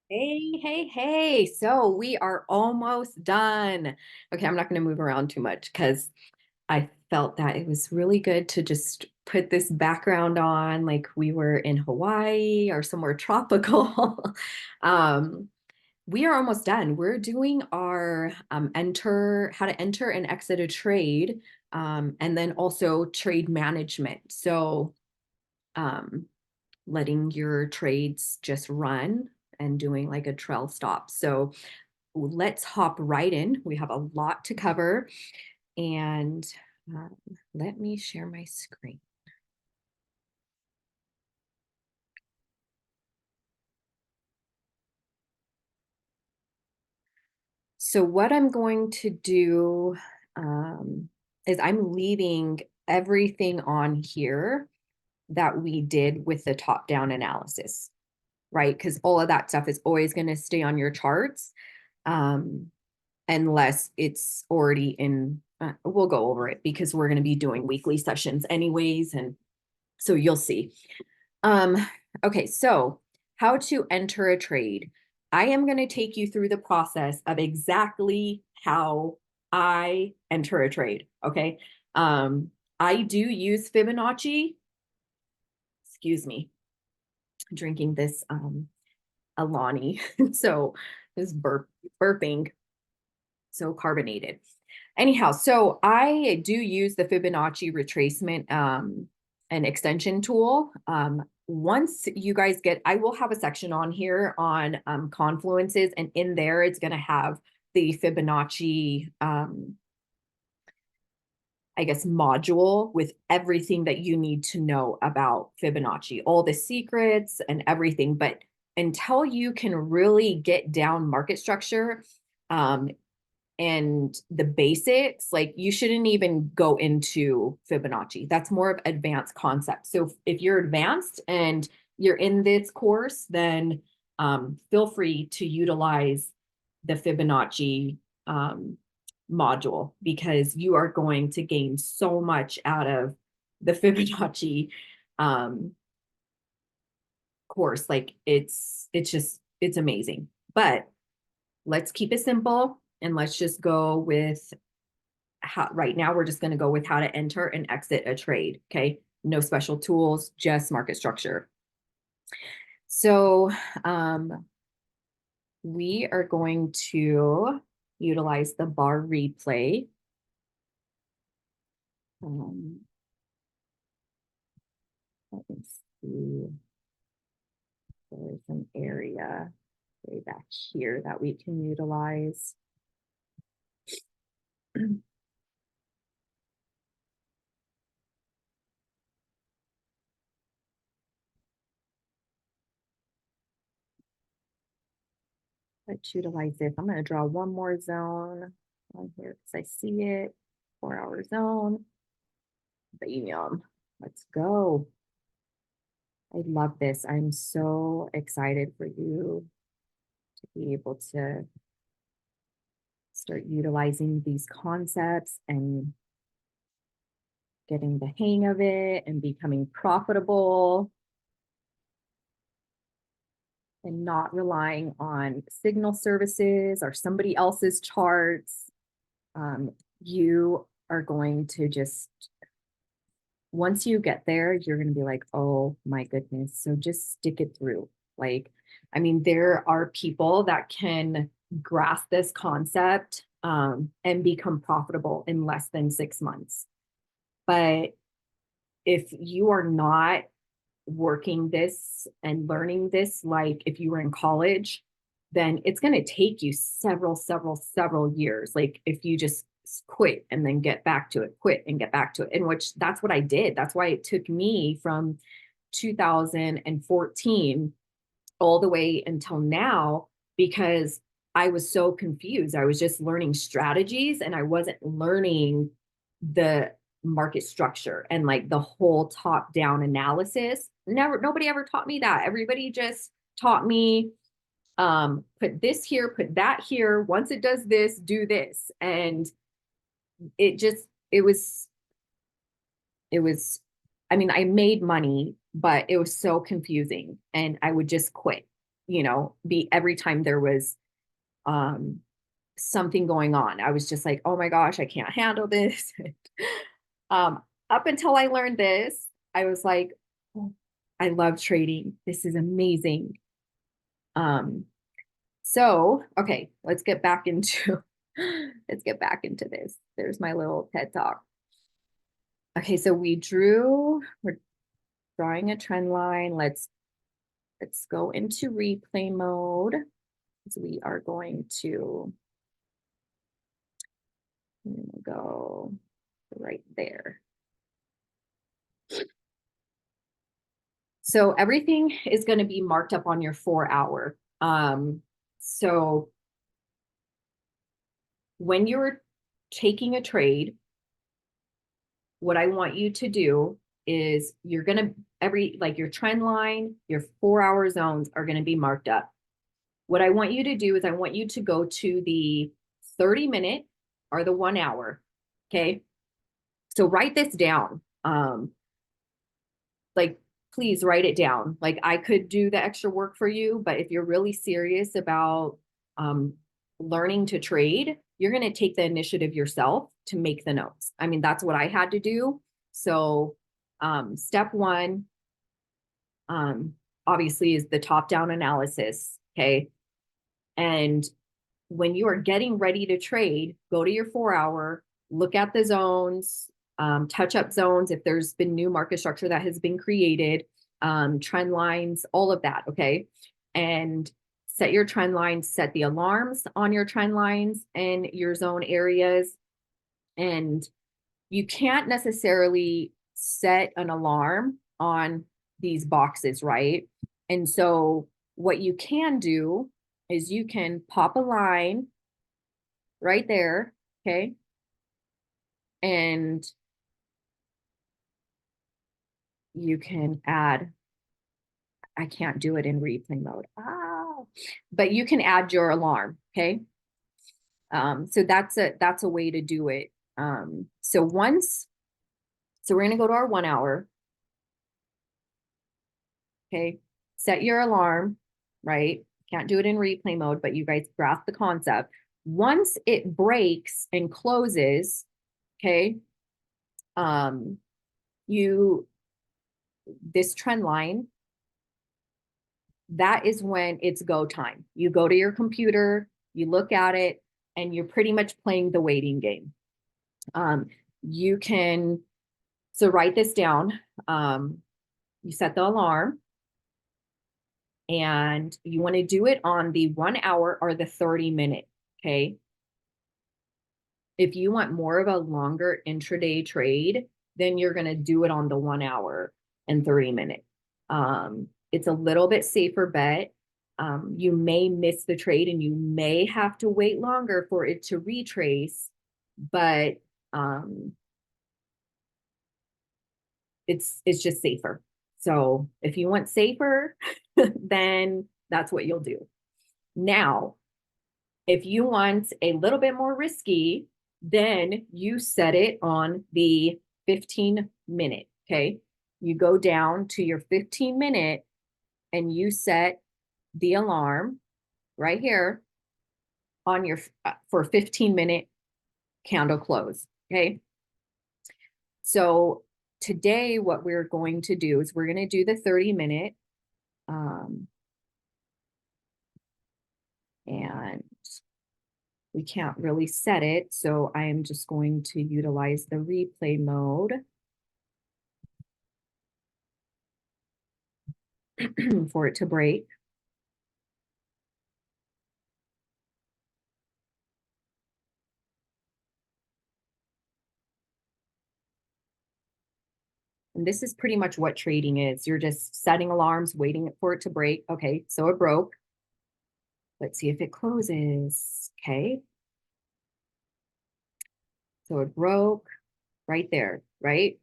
Hey. So we are almost done. Okay, I'm not going to move around too much because I felt that it was really good to just put this background on like we were in Hawaii or somewhere tropical. um, we are almost done. We're doing our how to enter and exit a trade, and then also trade management. So, um, letting your trades just run and doing like a trail stop. So let's hop right in. We have a lot to cover. And um, let me share my screen. So, what I'm going to do is I'm leaving everything on here that we did with the top down analysis, right? Because all of that stuff is always going to stay on your charts. Um, unless it's already in we'll go over it because we're going to be doing weekly sessions anyways, and so you'll see. um okay, so how to enter a trade. I am going to take you through the process of exactly how I enter a trade. Okay. I do use Fibonacci. Excuse me, drinking this Alani. So this burping, so carbonated. Anyhow, so I do use the Fibonacci retracement and extension tool. Once you guys get, I will have a section on here on confluences, and in there it's going to have the Fibonacci, I guess, module with everything that you need to know about Fibonacci, all the secrets and everything. But until you can really get down market structure, um, and the basics, like you shouldn't even go into Fibonacci. That's more of advanced concepts. So if you're advanced and you're in this course, then feel free to utilize the Fibonacci um, module because you are going to gain so much out of the Fibonacci um, course. Like it's amazing. But let's keep it simple and let's just go with how right now we're just going to go with how to enter and exit a trade. Okay. No special tools, just market structure. So we are going to utilize the bar replay. Um, let me see. There's an area way back here that we can utilize. Let's utilize this. I'm going to draw one more zone on here because I see it. 4 hour zone. Bam. Let's go. I love this. I'm so excited for you to be able to start utilizing these concepts and getting the hang of it and becoming profitable and not relying on signal services or somebody else's charts. You are going to just, once you get there, you're going to be like, oh my goodness. So just stick it through. Like, I mean, there are people that can grasp this concept and become profitable in less than 6 months. But if you are not working this and learning this, like if you were in college, then it's going to take you several years. Like if you just quit and then get back to it, quit and get back to it, in which that's what I did. That's why it took me from 2014 all the way until now, because I was so confused. I was just learning strategies and I wasn't learning the market structure and like the whole top down analysis. Nobody ever taught me that. Everybody just taught me put this here, put that here. Once it does this, do this. And it just, it was, I mean, I made money, but it was so confusing and I would just quit. be every time there was um, something going on. I was just like, oh my gosh, I can't handle this. um, Up until I learned this, I was like, oh, I love trading. This is amazing. Um, so, okay, let's get back into this. There's my little TED talk. Okay, so we're drawing a trend line. Let's go into replay mode. So we are going to go right there. So everything is going to be marked up on your 4 hour. So when you're taking a trade, what I want you to do is you're going to like your trend line, your 4 hour zones are going to be marked up. What I want you to do is I want you to go to the 30-minute or the 1 hour. Okay. So write this down. Like, please write it down. Like, I could do the extra work for you, but if you're really serious about um, learning to trade, you're going to take the initiative yourself to make the notes. I mean, that's what I had to do. So, step one, obviously, is the top down analysis. Okay. And when you are getting ready to trade, go to your 4 hour, look at the zones, touch up zones if there's been new market structure that has been created, trend lines, all of that. Okay. And set your trend lines, set the alarms on your trend lines and your zone areas. And you can't necessarily set an alarm on these boxes, right? And so what you can do is you can pop a line right there, okay? And you can add, I can't do it in replay mode. But you can add your alarm, okay? So that's a way to do it. So we're gonna go to our 1 hour, okay? Set your alarm, right? Can't do it in replay mode, but you guys grasp the concept. Once it breaks and closes, okay, you this trend line, that is when it's go time. You go to your computer, you look at it, and you're pretty much playing the waiting game. You can, so write this down. You set the alarm, and you want to do it on the 1 hour or the 30-minute. Okay. If you want more of a longer intraday trade, then you're going to do it on the 1 hour and 30-minute. It's a little bit safer bet. You may miss the trade and you may have to wait longer for it to retrace, but it's just safer. So if you want safer, then that's what you'll do. Now, if you want a little bit more risky, then you set it on the 15-minute, okay? You go down to your 15-minute and you set the alarm right here on your for 15-minute candle close, okay? So today what we're going to do is we're going to do the 30-minute and we can't really set it, so I am just going to utilize the replay mode for it to break. And this is pretty much what trading is. You're just setting alarms, waiting for it to break. Okay, so it broke. Let's see if it closes. Okay. So it broke right there, right?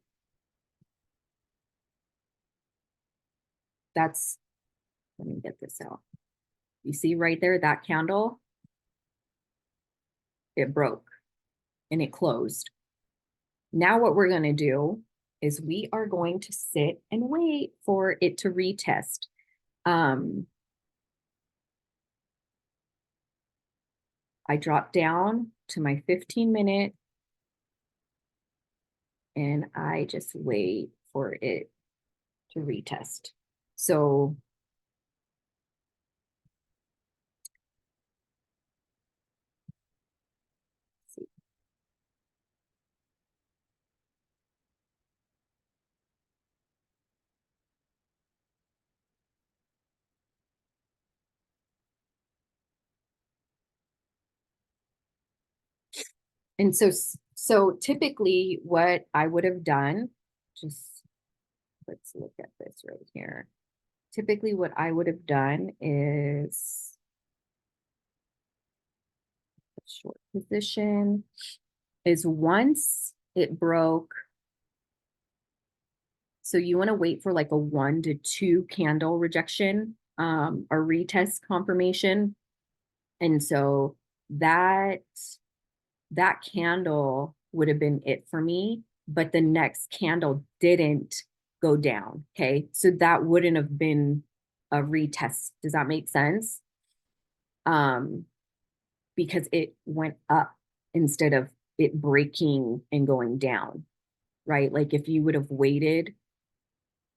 Let me get this out. You see right there, that candle, it broke and it closed. Now what we're going to do is we are going to sit and wait for it to retest. I drop down to my 15-minute and I just wait for it to retest. So and so typically what I would have done, just let's look at this right here. Typically what I would have done is short position is once it broke. So you want to wait for like a 1 to 2 candle rejection or retest confirmation. And so that candle would have been it for me, but the next candle didn't go down. Okay. So that wouldn't have been a retest. Does that make sense? Because it went up instead of it breaking and going down, right? Like if you would have waited,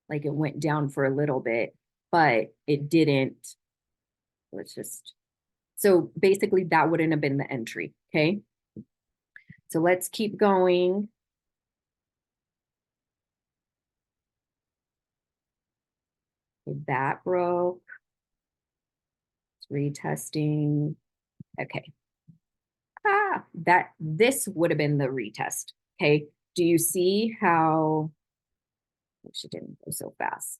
like it went down for a little bit, but it didn't. Let's just, so basically that wouldn't have been the entry. Okay. So let's keep going. Okay, that broke. It's retesting. Okay. This would have been the retest. Okay. Do you see how she didn't go so fast?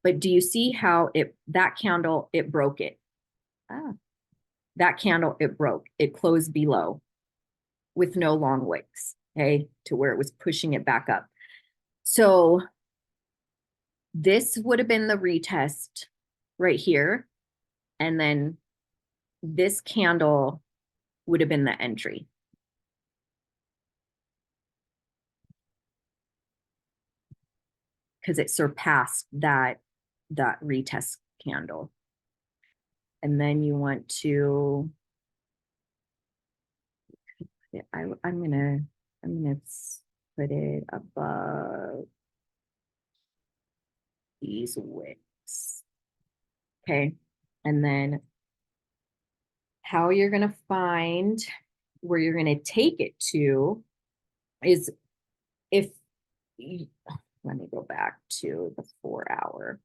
But do you see how that candle, it broke it? That candle, it broke. It closed below with no long wicks, okay, to where it was pushing it back up. So this would have been the retest right here. And then this candle would have been the entry. Because it surpassed that retest candle. And then you want to, I'm gonna put it above these wicks. Okay. And then how you're gonna find where you're gonna take it to is if let me go back to the 4 hour.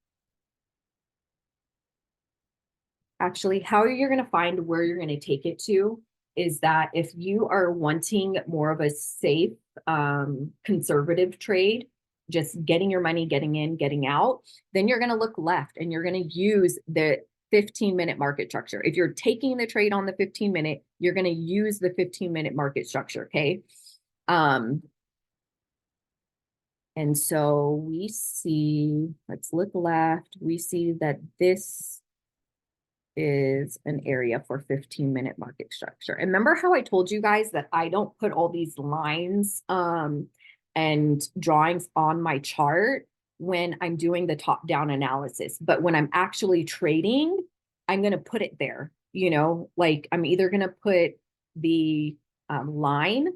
Actually, how you're going to find where you're going to take it to is that if you are wanting more of a safe, conservative trade, just getting your money, getting in, getting out, then you're going to look left and you're going to use the 15-minute market structure. If you're taking the trade on the 15-minute, you're going to use the 15-minute market structure. Okay. And so we see, let's look left. We see that this is an area for 15-minute market structure. And remember how I told you guys that I don't put all these lines and drawings on my chart when I'm doing the top-down analysis. But when I'm actually trading, I'm going to put it there. You know, like I'm either going to put the line,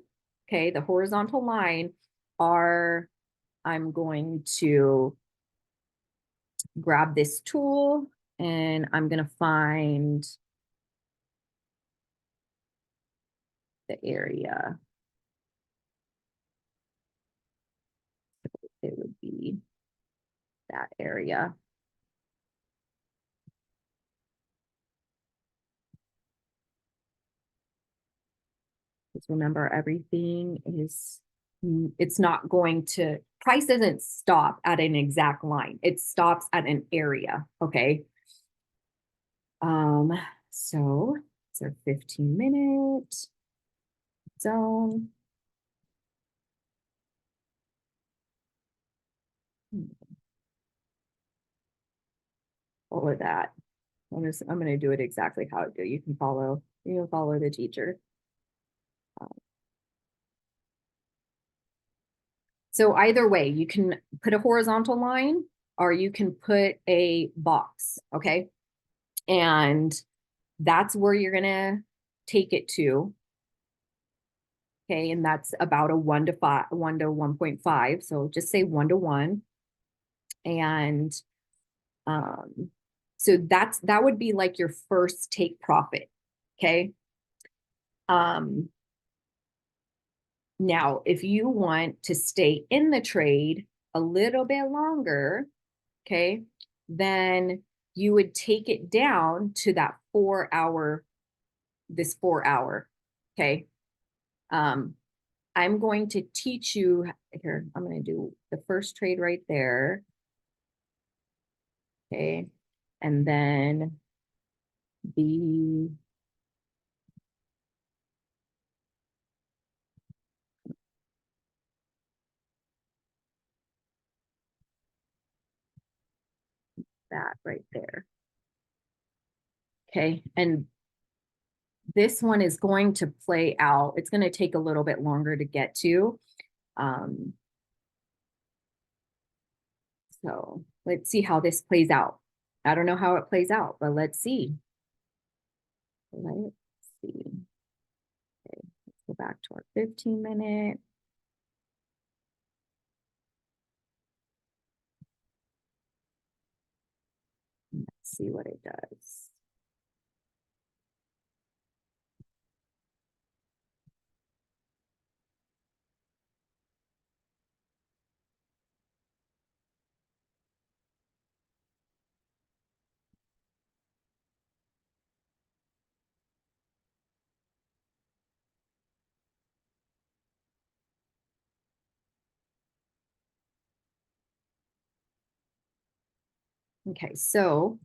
okay, the horizontal line, or I'm going to grab this tool and I'm going to find the area. It would be that area. Because remember, everything is, it's not going to, price doesn't stop at an exact line. It stops at an area, okay? So it's our 15-minute zone. All of that. I'm going to do it exactly how I do. You can follow the teacher. So either way, you can put a horizontal line or you can put a box, okay? And That's where you're going to take it to. Okay. And that's about a 1 to 5, 1 to 1.5. So just say 1 to 1. And um, so that would be like your first take profit. Okay. Um, Now, if you want to stay in the trade a little bit longer, okay, then you would take it down to that 4 hour, this 4 hour. Okay. Um, I'm going to teach you here. I'm going to do the first trade right there. Okay. And then the that right there. Okay. And this one is going to play out. It's going to take a little bit longer to get to. Um, so let's see how this plays out. I don't know how it plays out, but let's see. Let's see. Okay, let's go back to our 15-minute. Let's see what it does. Okay, so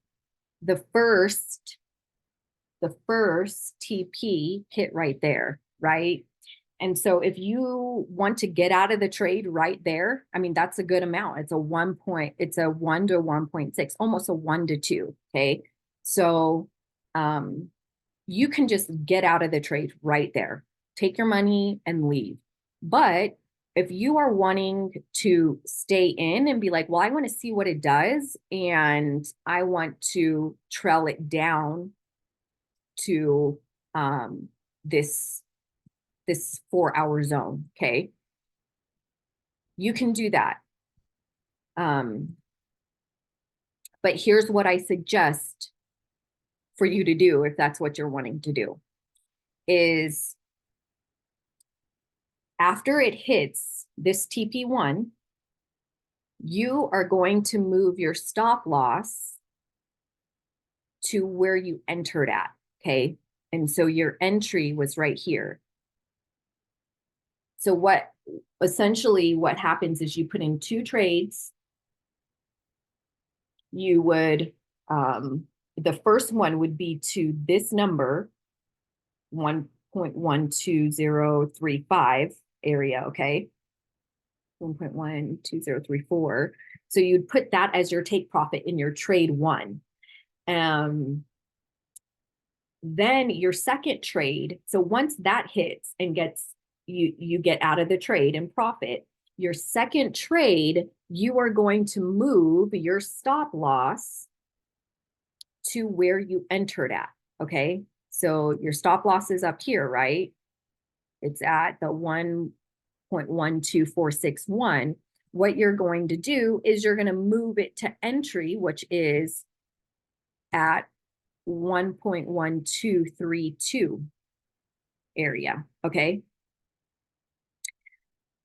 the first TP hit right there, right? And so if you want to get out of the trade right there, I mean, that's a good amount. It's a 1 to 1.6, almost a 1 to 2. Okay. So you can just get out of the trade right there, take your money and leave. But if you are wanting to stay in and be like, well, I want to see what it does, and I want to trail it down to this 4 hour zone. Okay. You can do that. Um, but here's what I suggest for you to do if that's what you're wanting to do is after it hits this TP1, you are going to move your stop loss to where you entered at. Okay. And so your entry was right here. So what happens is you put in 2 trades. You would, the first one would be to this number, 1.12035 area, okay? 1.12034. So you'd put that as your take profit in your trade 1. Then your second trade, so once that hits and gets you get out of the trade and profit, your second trade, you are going to move your stop loss to where you entered at. Okay. So your stop loss is up here, right? It's at the 1.12461. What you're going to do is you're going to move it to entry, which is at 1.1232 area. Okay.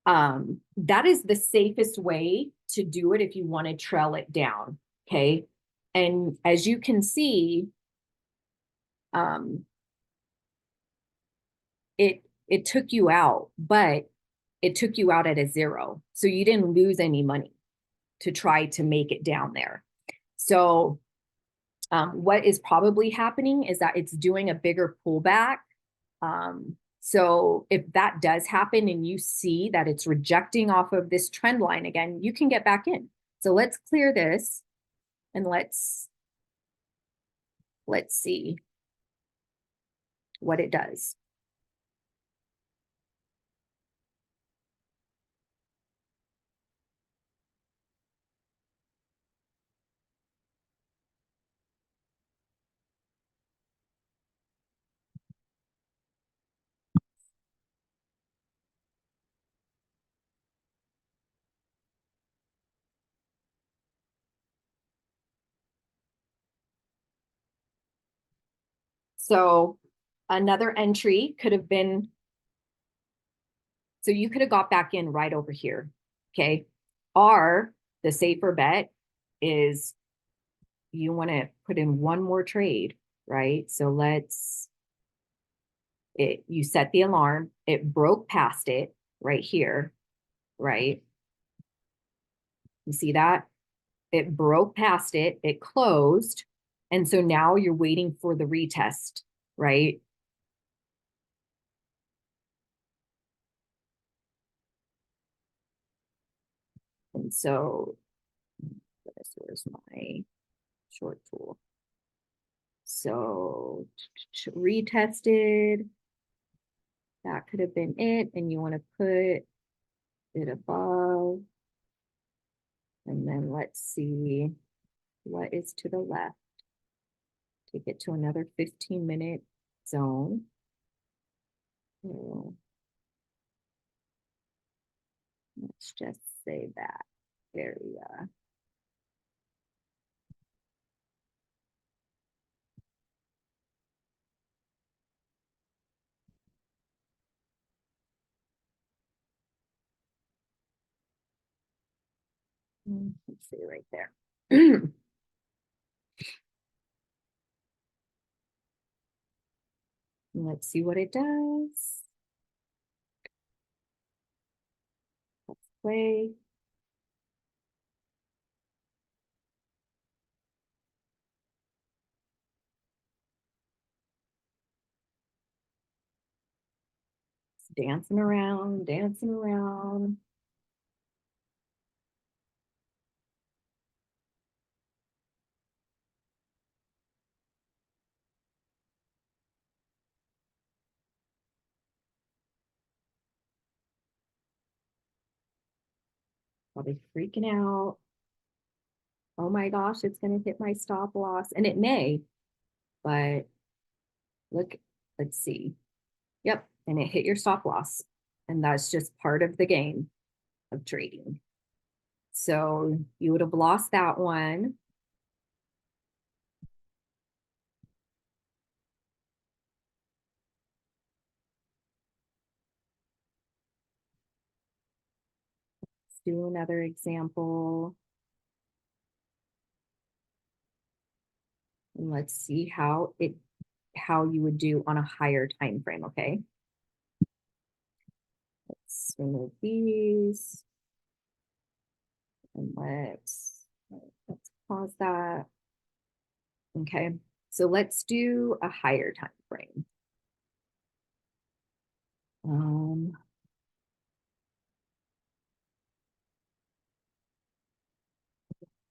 That is the safest way to do it if you want to trail it down. Okay. And as you can see, it took you out, but it took you out at a 0. So you didn't lose any money to try to make it down there. So what is probably happening is that it's doing a bigger pullback. So if that does happen and you see that it's rejecting off of this trend line again, you can get back in. So let's clear this and let's see what it does. So another entry could have been, so you could have got back in right over here. Okay. Or the safer bet is you want to put in one more trade, right? So you set the alarm, it broke past it right here, right? You see that? It broke past it, it closed. And so now you're waiting for the retest, right? And so, where's my short tool? So retested, that could have been it. And you want to put it above. And then let's see what is to the left. Take it to another 15-minute zone. So let's just say that area. Let's see right there. Let's see what it does. Let's play. It's dancing around, dancing around. Probably freaking out. Oh my gosh, it's going to hit my stop loss. And it may, but look, let's see. Yep. And it hit your stop loss. And that's just part of the game of trading. So you would have lost that one. Let's do another example. And let's see how you would do on a higher time frame, okay? Let's remove these. And let's pause that. Okay, so let's do a higher time frame.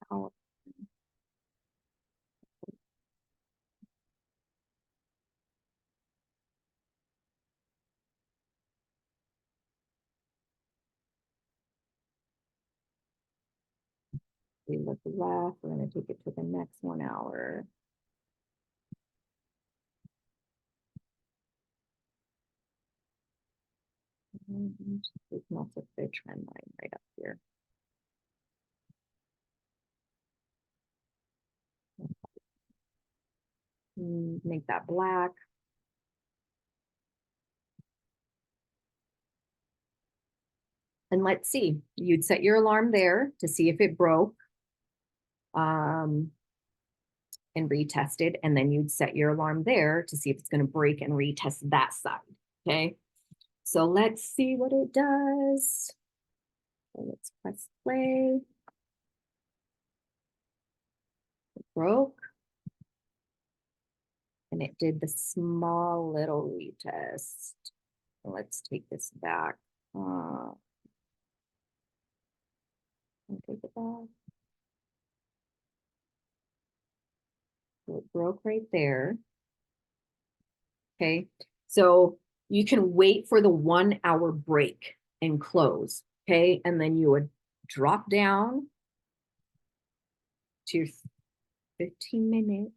How, we look left, we're going to take it to the next 1 hour. And we can also put a trend line right up here. Make that black. And let's see, you'd set your alarm there to see if it broke and retested. And then you'd set your alarm there to see if it's going to break and retest that side. Okay. So let's see what it does. So let's press play. It broke. And it did the small little retest. Let's take this back. Take it back. So it broke right there. Okay, so you can wait for the 1 hour break and close. Okay, and then you would drop down to your 15-minute.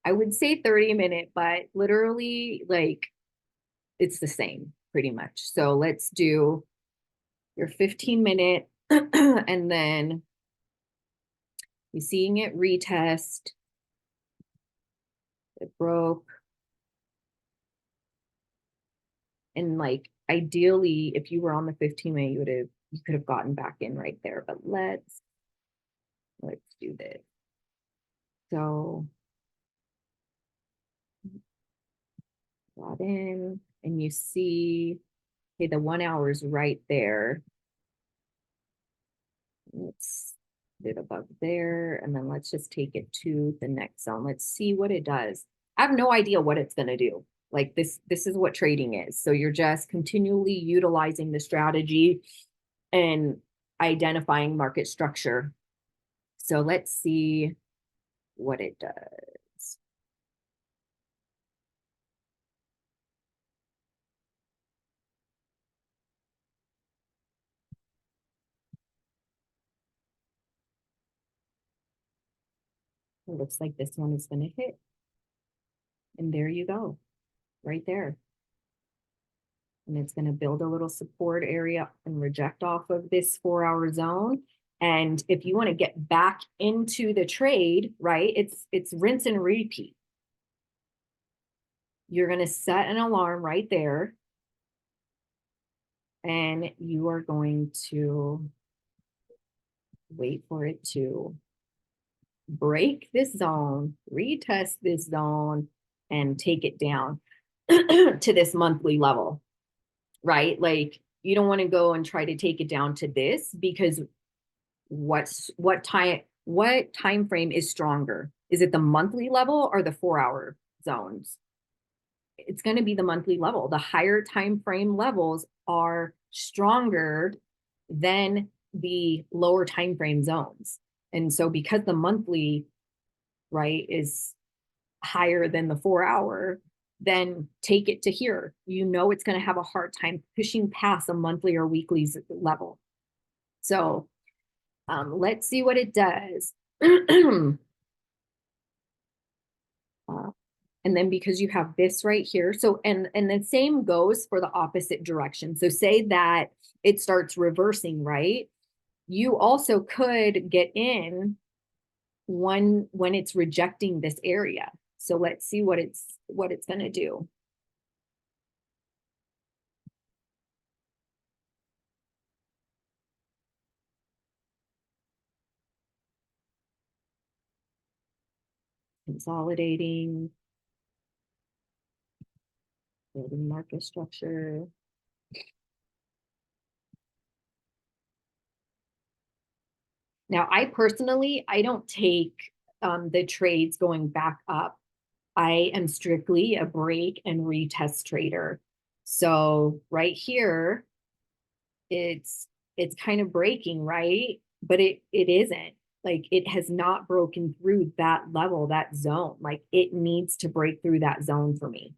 I would say 30-minute, but literally, like, it's the same pretty much. So let's do your 15-minute and then you're seeing it retest. It broke. And like ideally, if you were on the 15-minute, you could have gotten back in right there. But let's do this. So got in and you see, okay, the 1 hour is right there. Let's put it above there, and then let's just take it to the next zone. Let's see what it does. I have no idea what it's going to do. Like this is what trading is. So you're just continually utilizing the strategy and identifying market structure. So let's see what it does. It looks like this one is going to hit. And there you go, right there. And it's going to build a little support area and reject off of this 4 hour zone. And if you want to get back into the trade, right, it's rinse and repeat. You're going to set an alarm right there. And you are going to wait for it to break this zone, retest this zone, and take it down to this monthly level, right? Like you don't want to go and try to take it down to this, because what time frame is stronger? Is it the monthly level or the 4 hour zones? It's going to be the monthly level. The higher time frame levels are stronger than the lower time frame zones. And so because the monthly, right, is higher than the 4 hour, then take it to here. You know it's going to have a hard time pushing past a monthly or weekly level. So let's see what it does. And then because you have this right here, so and the same goes for the opposite direction. So say that it starts reversing, right? You also could get in when it's rejecting this area. So let's see what it's going to do. Consolidating, building market structure. Now, I personally, I don't take the trades going back up. I am strictly a break and retest trader. So right here, it's kind of breaking, right? But it isn't. Like it has not broken through that level, that zone. Like it needs to break through that zone for me.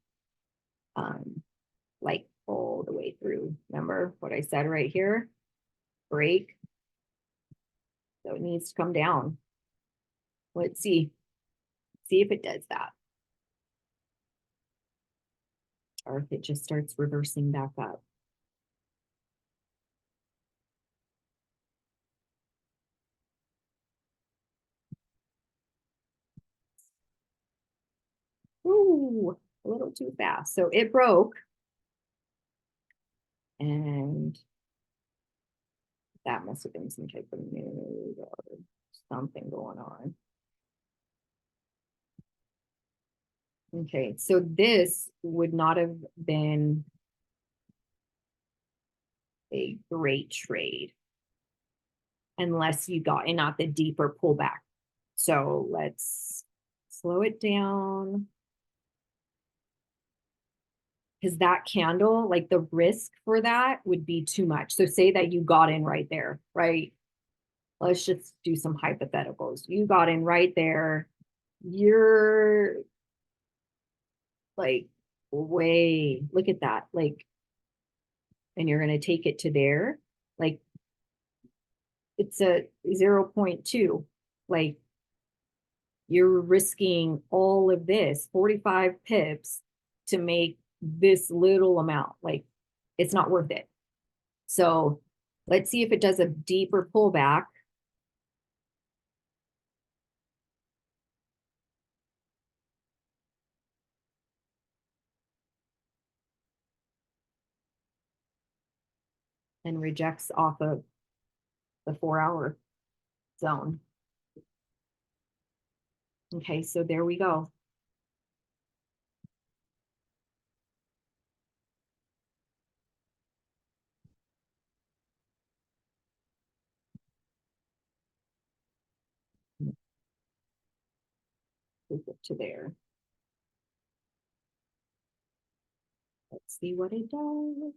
Like all the way through. Remember what I said right here? Break. So it needs to come down. Let's see. See if it does that. Or if it just starts reversing back up. Ooh, a little too fast. So it broke. And that must have been some type of news or something going on. Okay, so this would not have been a great trade unless you got in at the deeper pullback. So let's slow it down. Because that candle, like the risk for that would be too much. So say that you got in right there, right? Let's just do some hypotheticals. You got in right there. You're like way, look at that. Like, and you're going to take it to there. Like, it's a 0.2. Like, you're risking all of this 45 pips to make this little amount. Like, it's not worth it. So let's see if it does a deeper pullback. and rejects off of the 4 hour zone. Okay, so there we go. Move it to there. Let's see what it does.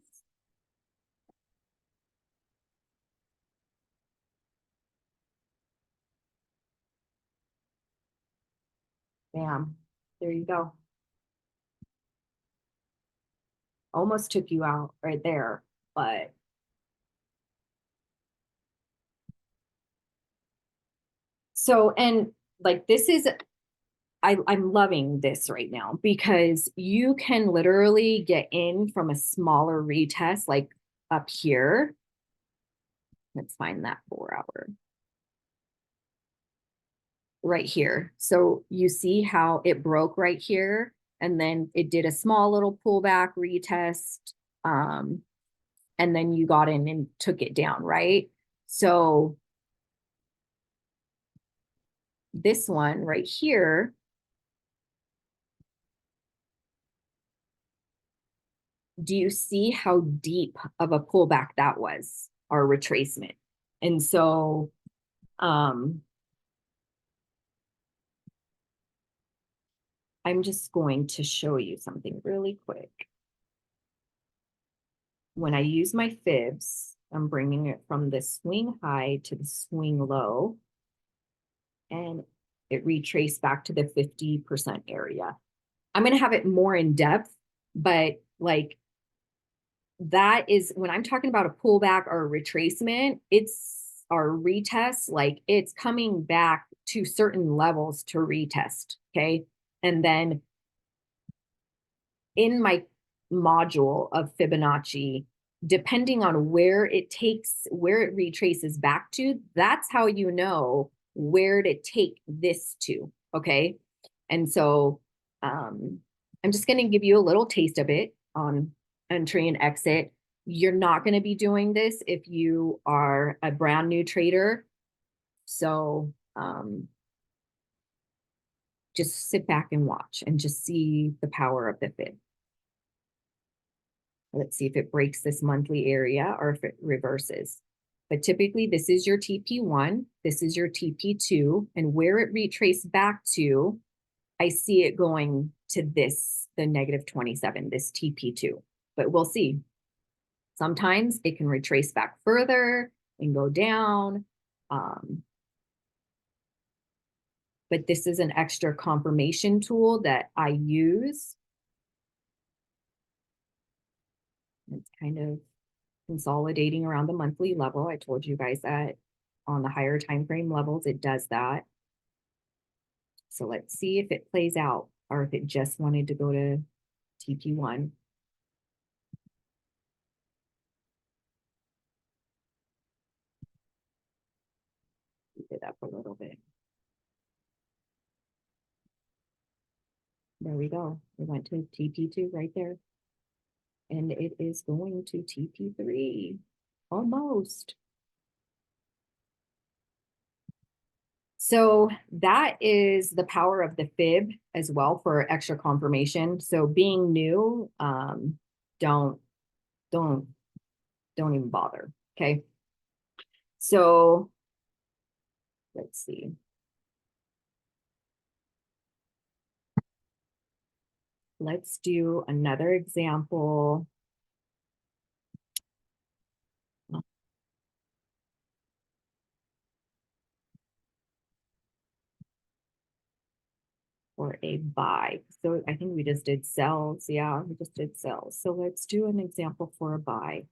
Bam. There you go. Almost took you out right there, but so, and like this is, I'm loving this right now because you can literally get in from a smaller retest, like up here. Let's find that 4 hour right here. So you see how it broke right here, and then it did a small little pullback retest. Um, and then you got in and took it down, right? So this one right here, do you see how deep of a pullback that was, or retracement? And so I'm just going to show you something really quick. When I use my fibs, I'm bringing it from the swing high to the swing low, and it retraced back to the 50% area. I'm going to have it more in depth, but like that is when I'm talking about a pullback or a retracement, it's our retest, like it's coming back to certain levels to retest. Okay. And then in my module of Fibonacci, depending on where it retraces back to, that's how you know where to take this to. Okay. And so I'm just going to give you a little taste of it on entry and exit. You're not going to be doing this if you are a brand new trader. So just sit back and watch and just see the power of the fib. Let's see if it breaks this monthly area or if it reverses. But typically this is your TP1, this is your TP2, and where it retraced back to, I see it going to this, the -27, this TP2. But we'll see. Sometimes it can retrace back further and go down. But this is an extra confirmation tool that I use. It's kind of consolidating around the monthly level. I told you guys that on the higher time frame levels, it does that. So let's see if it plays out or if it just wanted to go to TP1. Keep it up a little bit. There we go. We went to TP2 right there. And it is going to TP3. Almost. So that is the power of the fib as well for extra confirmation. So being new, don't don't even bother. Okay. So let's see. Let's do another example. For a buy. So I think we just did sells. Yeah, we just did sells. So let's do an example for a buy.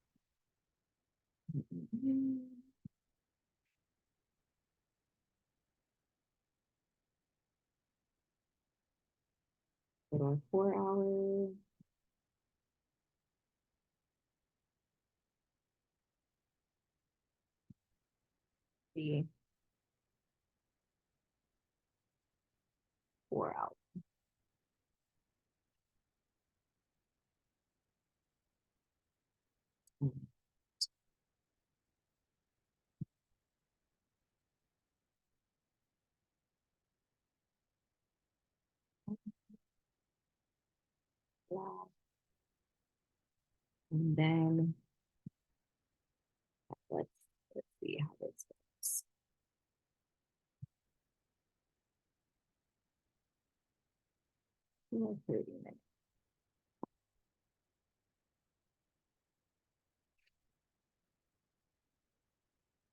Put our 4 hour. The 4 hour. And then let's see how this works. Yeah, 30 minutes.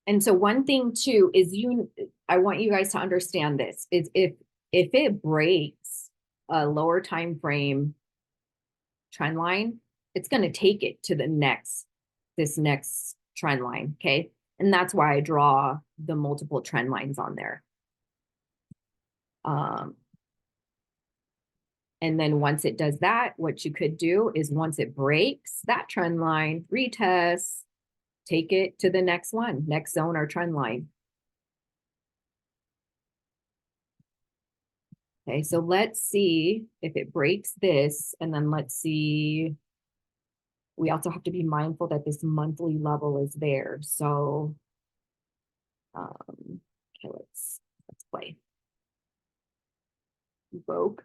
And so one thing too is I want you guys to understand this is if it breaks a lower time frame trend line, it's going to take it to this next trend line. Okay. And that's why I draw the multiple trend lines on there. And then once it does that, what you could do is once it breaks that trend line, retest, take it to the next one, next zone or trend line. Okay, so let's see if it breaks this, and then let's see. We also have to be mindful that this monthly level is there. So, okay, let's play. Broke.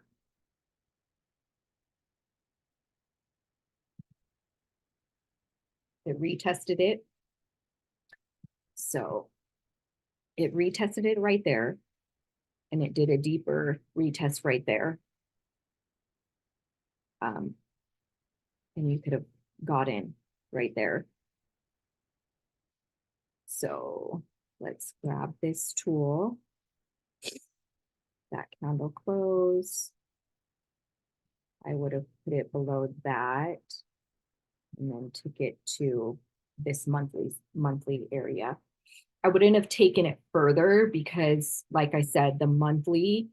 It retested it. So it retested it right there, and it did a deeper retest right there. And you could have got in right there. So let's grab this tool. That candle close. I would have put it below that and then took it to this monthly area. I wouldn't have taken it further because, like I said, the monthly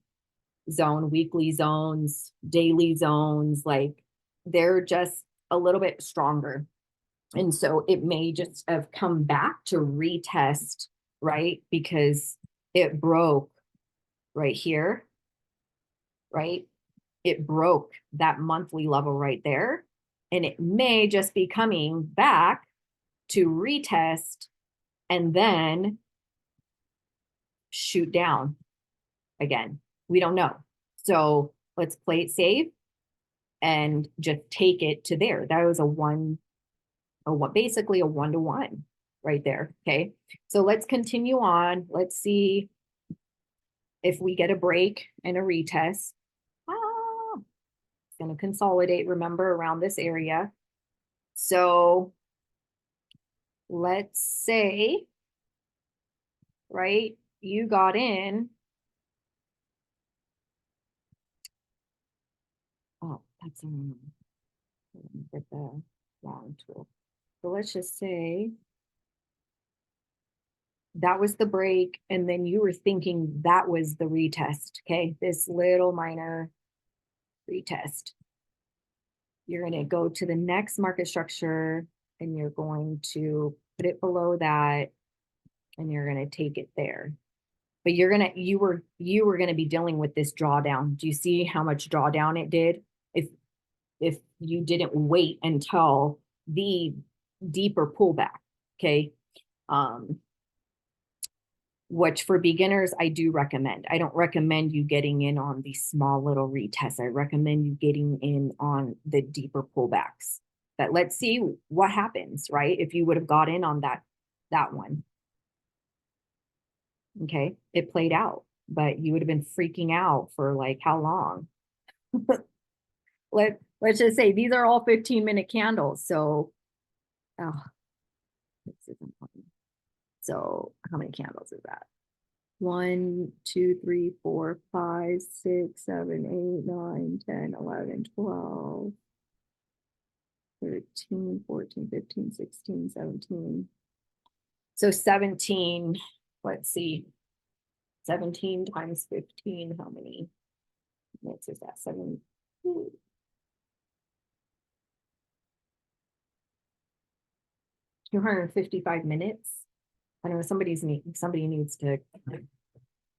zone, weekly zones, daily zones, like they're just a little bit stronger. And so it may just have come back to retest, right? Because it broke right here, right? It broke that monthly level right there. And it may just be coming back to retest and then shoot down again. We don't know. So let's play it safe and just take it to there. That was basically a 1-to-1 right there. Okay. So let's continue on. Let's see if we get a break and a retest. It's going to consolidate, remember, around this area. So let's say, right, you got in. Oh, that's get the wrong tool. So let's just say that was the break, and then you were thinking that was the retest. Okay, this little minor retest. You're going to go to the next market structure, and you're going to put it below that, and you're going to take it there. But you were going to be dealing with this drawdown. Do you see how much drawdown it did? If you didn't wait until the deeper pullback, okay? Which for beginners, I do recommend. I don't recommend you getting in on these small little retests. I recommend you getting in on the deeper pullbacks. But let's see what happens, right? If you would have got in on that one. Okay, it played out, but you would have been freaking out for like how long? Let's just say these are all 15-minute candles. So, oh, this isn't funny. So how many candles is that? 1, 2, 3, 4, 5, 6, 7, 8, 9, 10, 11, 12, 13, 14, 15, 16, 17. So 17, let's see, 17 times 15, how many minutes is that? 7. 255 minutes. I know somebody needs to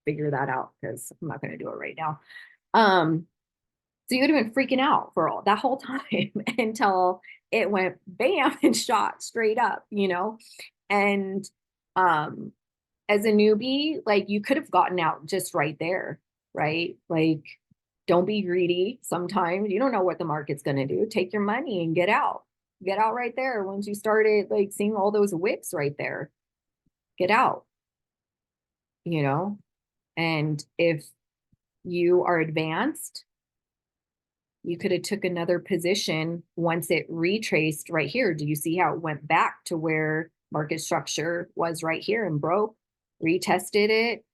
figure that out because I'm not going to do it right now. So you'd have been freaking out for all that whole time until it went bam and shot straight up, and as a newbie, like you could have gotten out just right there, right? Like Don't be greedy. Sometimes you don't know what the market's going to do. Take your money and get out. Get out right there. Once you started like seeing all those wicks right there, get out, you know? And if you are advanced, you could have took another position once it retraced right here. Do you see how it went back to where market structure was right here and broke, retested it?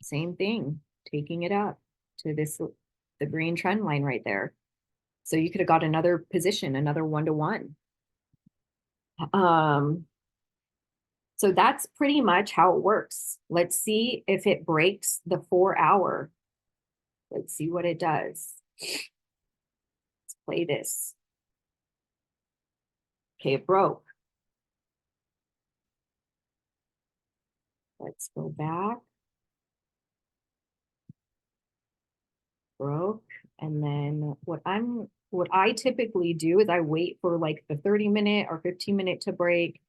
Same thing, taking it up to this, the green trend line right there. So you could have got another position, another 1-to-1. So that's pretty much how it works. Let's see if it breaks the 4-hour. Let's see what it does. Let's play this. Okay, it broke. Let's go back. Broke. And then what I typically do is I wait for like the 30-minute or 15-minute to break,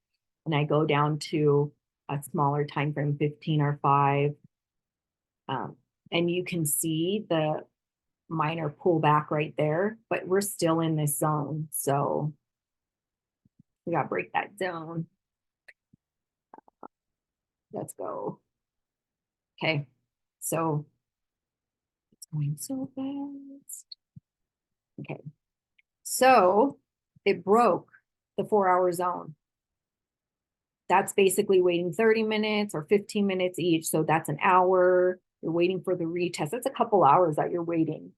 and I go down to a smaller time frame, 15 or 5. And you can see the minor pullback right there, but we're still in this zone. So we got to break that zone. Let's go. Okay. So it's going so fast. Okay. So it broke the 4-hour zone. That's basically waiting 30 minutes or 15 minutes each. So that's an hour. You're waiting for the retest. That's a couple hours that you're waiting.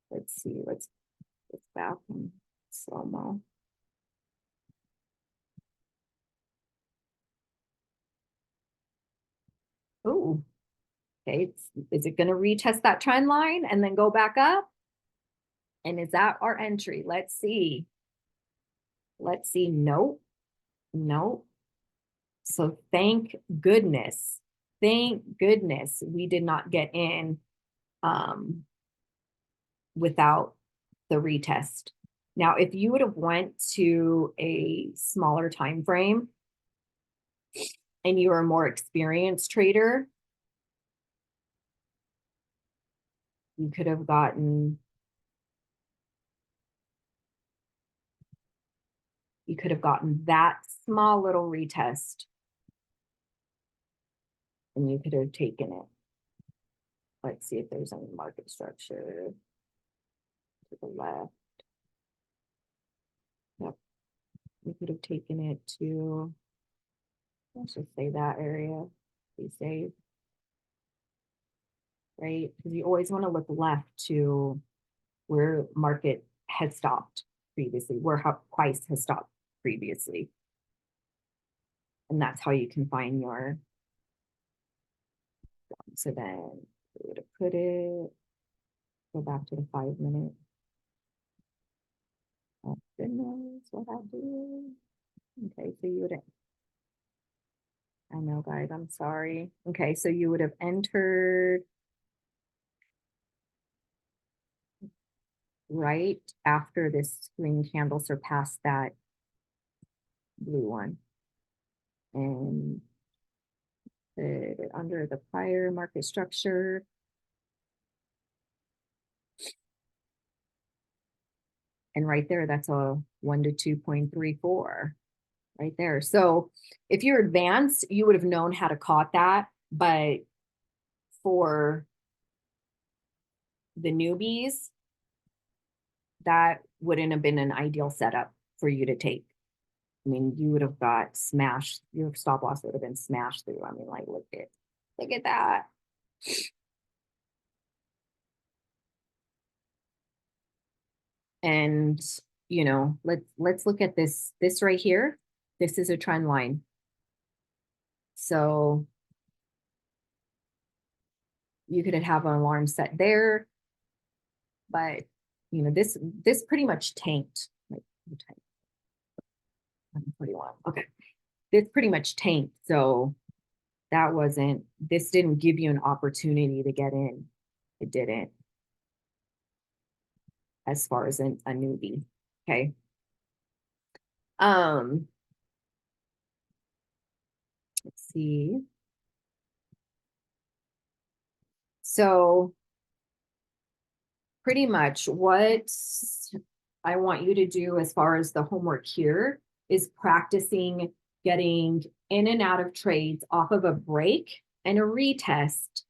Let's see. Let's back in slow-mo. Oh, okay. Is it going to retest that trend line and then go back up? And is that our entry? Let's see. Let's see. Nope. Nope. So thank goodness. Thank goodness we did not get in without the retest. Now, if you would have went to a smaller time frame and you are a more experienced trader, you could have gotten that small little retest and you could have taken it. Let's see if there's any market structure to the left. Yep. You could have taken it to, let's just say that area, be safe, right? Because you always want to look left to where market has stopped previously, where price has stopped previously. And that's how you can find your, so then we would have put it, go back to the 5-minute. Oh goodness, what I do. Okay, so you would have, I know guys, I'm sorry. Okay, so you would have entered right after this green candle surpassed that blue one. And put it under the prior market structure. And right there, that's a 1 to 2.34 right there. So if you're advanced, you would have known how to caught that. But for the newbies, that wouldn't have been an ideal setup for you to take. I mean, you would have got smashed. Your stop loss would have been smashed through. I mean, like, look at that. And, you know, let's look at this right here. This is a trend line. So you could have an alarm set there, but you know, this pretty much tanked. Like, 41. Okay. This pretty much tanked. So this didn't give you an opportunity to get in. It didn't, as far as a newbie. Okay. Let's see. So pretty much what I want you to do as far as the homework here is practicing getting in and out of trades off of a break and a retest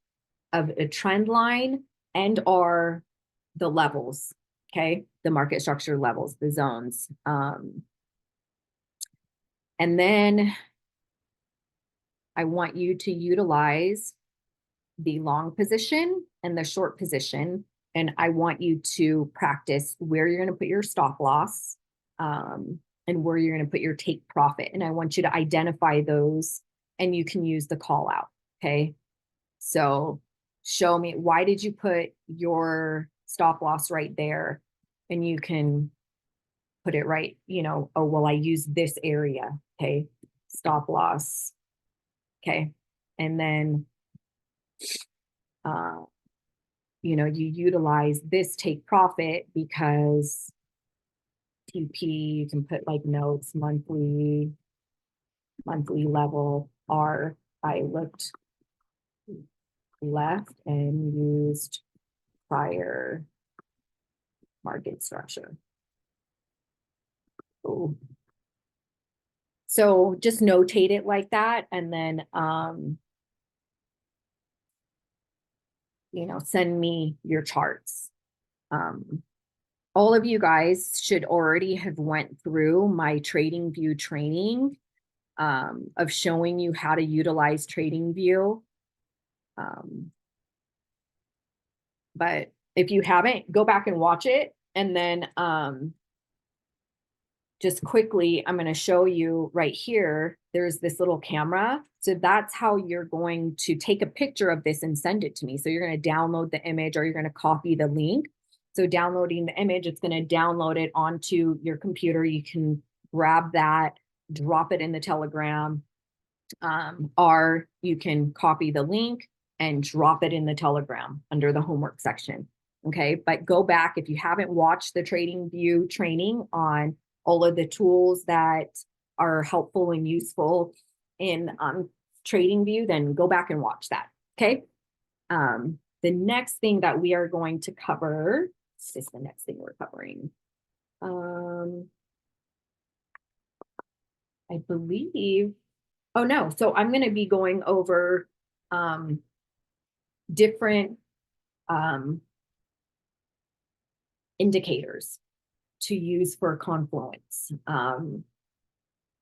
of a trend line and or the levels, okay? The market structure levels, the zones. And then I want you to utilize the long position and the short position. And I want you to practice where you're going to put your stop loss and where you're going to put your take profit. And I want you to identify those and you can use the call out. Okay. So show me, why did you put your stop loss right there? And you can put it right, you know, oh, well, I use this area. Okay. Stop loss. Okay. And then you know, you utilize this take profit because TP, you can put like notes, monthly level R. I looked left and used prior market structure. Ooh. So just notate it like that. And then, you know, send me your charts. All of you guys should already have went through my Trading View training of showing you how to utilize Trading View. But if you haven't, go back and watch it. And then just quickly, I'm going to show you right here. There's this little camera. So that's how you're going to take a picture of this and send it to me. So you're going to download the image or you're going to copy the link. So downloading the image, it's going to download it onto your computer. You can grab that, drop it in the Telegram, or you can copy the link and drop it in the Telegram under the homework section. Okay, but go back if you haven't watched the Trading View training on all of the tools that are helpful and useful in Trading View, then go back and watch that. Okay. The next thing that we are going to cover is the next thing we're covering. I believe, oh no, so I'm going to be going over different indicators to use for confluence.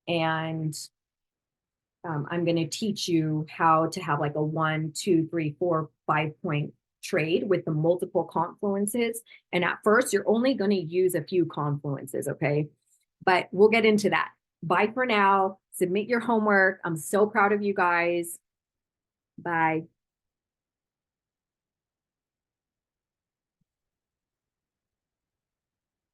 And I'm going to teach you how to have like a 1, 2, 3, 4, 5 point trade with the multiple confluences. And at first, you're only going to use a few confluences, okay? But we'll get into that. Bye for now. Submit your homework. I'm so proud of you guys. Bye.